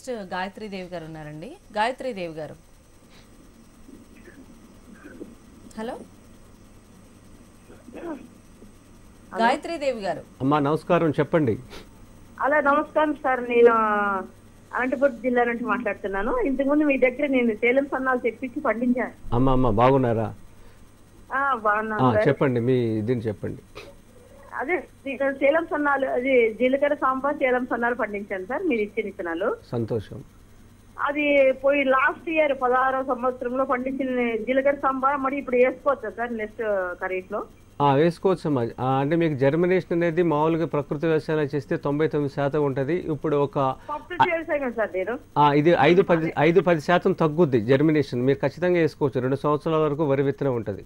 Next Gayatri దేవి గారు ఉన్నారండి. గాయత్రి దేవి గారు, హలో గాయత్రి దేవి గారు. అమ్మా నమస్కారం, చెప్పండి. అలా నమస్కారం సార్, నేను అనంతపురం జిల్లా నుంచి మాట్లాడుతున్నాను. ఇంతకుముందు మీ దగ్గర నేను సేలం సన్నాలు తెప్పించి పండించాను. అమ్మ బాగున్నారా? బాగున్నాను సార్. చెప్పండి, మీ దీన్ని చెప్పండి. అదే సేలం సన్నాలు, అది జీలకర్ర సాంబార్ సేలం సన్నాలు పండించాను సార్, మీరు ఇచ్చిన విత్తనాలు. సంతోషం. అది పోయి లాస్ట్ ఇయర్ 16వ సంవత్సరంలో పండించిన జీలకర్ర సాంబార్ మరి ఇప్పుడు వేసుకోవచ్చా సార్ నెక్స్ట్ ఖరీఫ్లో? వేసుకోవచ్చమ్మా. అంటే మీకు జర్మినేషన్ అనేది మామూలుగా ప్రకృతి వ్యవసాయం చేస్తే 99% ఉంటుంది. ఇప్పుడు ఒక ఇది 5-10% తగ్గుద్ది జర్మినేషన్. మీరు ఖచ్చితంగా వేసుకోవచ్చు. 2 సంవత్సరాల వరకు వరి విత్తనం ఉంటుంది.